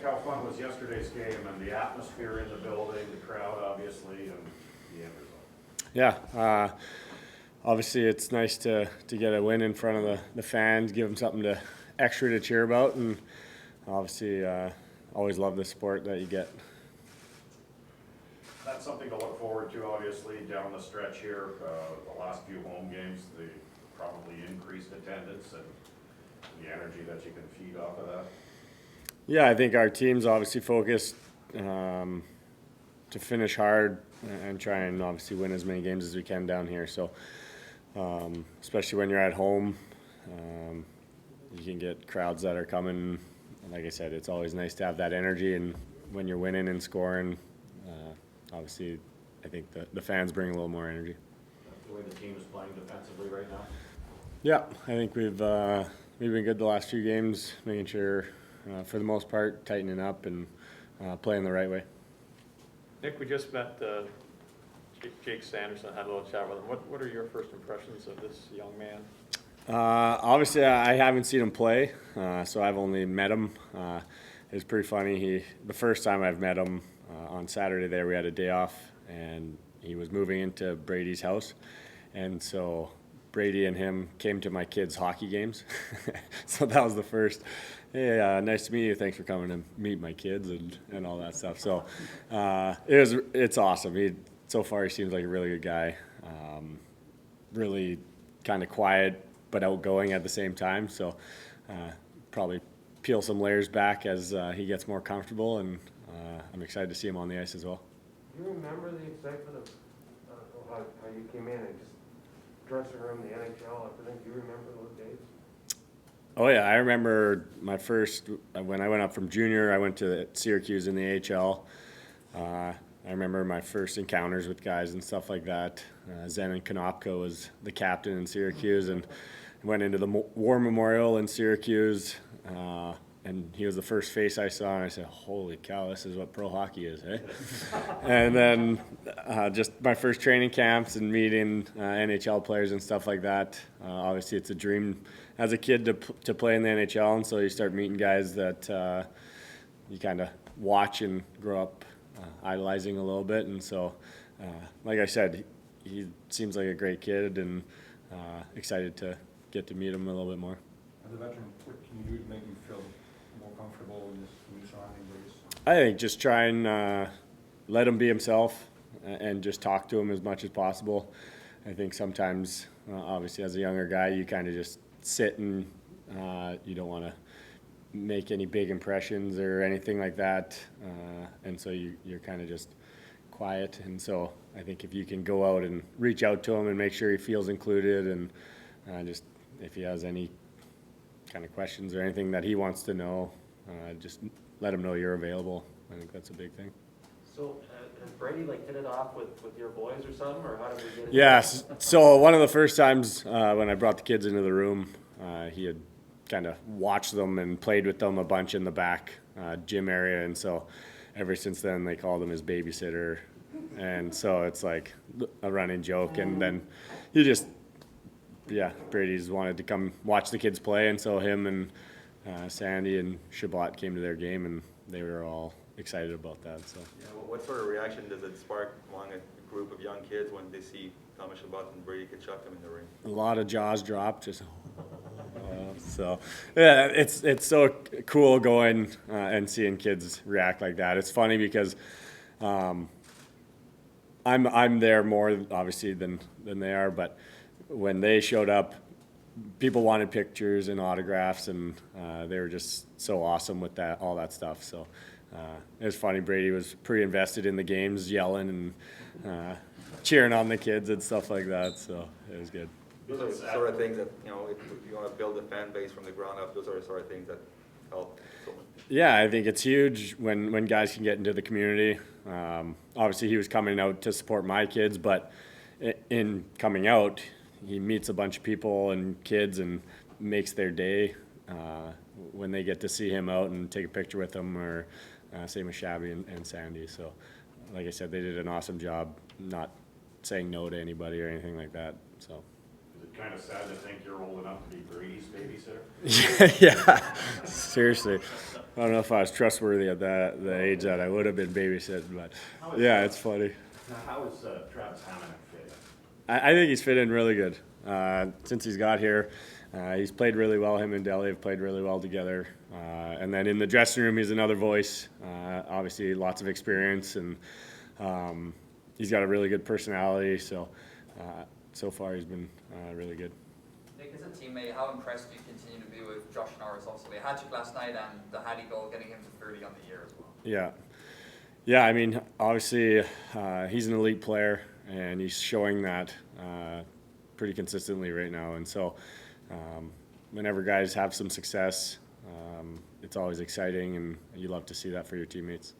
how fun was yesterday's game and the atmosphere in the building, the crowd obviously, and the end result? Yeah, obviously it's nice to get a win in front of the fans, give them something extra to cheer about, and obviously always love the support that you get. That's something to look forward to, obviously, down the stretch here. The last few home games, the probably increased attendance and the energy that you can feed off of that. Yeah, I think our team's obviously focused to finish hard and try and obviously win as many games as we can down here. So, especially when you're at home, you can get crowds that are coming. Like I said, it's always nice to have that energy, and when you're winning and scoring, obviously, I think the fans bring a little more energy. That's the way the team is playing defensively right now. Yeah, I think we've been good the last few games, making sure, for the most part, tightening up and playing the right way. Nick, we just met Jake Sanderson, had a little chat with him. What are your first impressions of this young man? Obviously, I haven't seen him play, so I've only met him. It was pretty funny. The first time I've met him on Saturday there, we had a day off, and he was moving into Brady's house, and so Brady and him came to my kids' hockey games. So that was the first. Hey, nice to meet you. Thanks for coming to meet my kids and all that stuff. So it's awesome. So far he seems like a really good guy. Really kind of quiet but outgoing at the same time. So probably peel some layers back as he gets more comfortable, and I'm excited to see him on the ice as well. Do you remember the excitement of how you came in and just dressing room, the NHL, everything? Do you remember those days? Oh yeah, I remember my first, when I went up from junior, I went to Syracuse in the AHL. I remember my first encounters with guys and stuff like that. Zenon Konopka was the captain in Syracuse, and went into the War Memorial in Syracuse, and he was the first face I saw, and I said, holy cow, this is what pro hockey is, eh? And then just my first training camps and meeting NHL players and stuff like that. Obviously, it's a dream as a kid to play in the NHL, and so you start meeting guys that you kind of watch and grow up idolizing a little bit. And so, like I said, he seems like a great kid, and excited to get to meet him a little bit more. As a veteran, what can you do to make you feel more comfortable in this new surrounding base? I think just try and let him be himself and just talk to him as much as possible. I think sometimes, obviously, as a younger guy, you kind of just sit and you don't want to make any big impressions or anything like that. And so you're kind of just quiet. And so I think if you can go out and reach out to him and make sure he feels included, and just if he has any kind of questions or anything that he wants to know, just let him know you're available. I think that's a big thing. So has Brady hit it off with your boys or something, or how did we get it? Yes. So one of the first times when I brought the kids into the room, he had kind of watched them and played with them a bunch in the back gym area, and so ever since then they called him his babysitter, and so it's like a running joke. And then Brady's wanted to come watch the kids play, and so him and Sandy and Shabbat came to their game, and they were all excited about that. So. Yeah, well, what sort of reaction does it spark among a group of young kids when they see Thomas Shabbat and Brady could chuck them in the ring? A lot of jaws dropped. Just so yeah, it's so cool going and seeing kids react like that. It's funny because I'm there more obviously than they are, but when they showed up, people wanted pictures and autographs, and they were just so awesome with all that stuff. So it was funny. Brady was pretty invested in the games, yelling and cheering on the kids and stuff like that. So it was good. Those are the sort of things that, if you want to build a fan base from the ground up, those are the sort of things that help so much. Yeah, I think it's huge when guys can get into the community. Obviously, he was coming out to support my kids, but in coming out, he meets a bunch of people and kids and makes their day when they get to see him out and take a picture with him, or same with Shabby and Sandy. So, like I said, they did an awesome job not saying no to anybody or anything like that. So. Is it kind of sad to think you're old enough to be Brady's babysitter? Yeah, seriously. I don't know if I was trustworthy at the age that I would have been babysitting, but yeah, it's funny. Now, how is Travis Hammond fit? I think he's fit in really good. Since he's got here, he's played really well. Him and Deli have played really well together. And then in the dressing room, he's another voice. Obviously, lots of experience, and he's got a really good personality. So far, he's been really good. Nick, as a teammate, how impressed do you continue to be with Josh Norris? Also, they had you last night, and the Hattie goal, getting him to 30 on the year as well. Yeah. I mean, obviously, he's an elite player, and he's showing that pretty consistently right now. And so, whenever guys have some success, it's always exciting, and you love to see that for your teammates.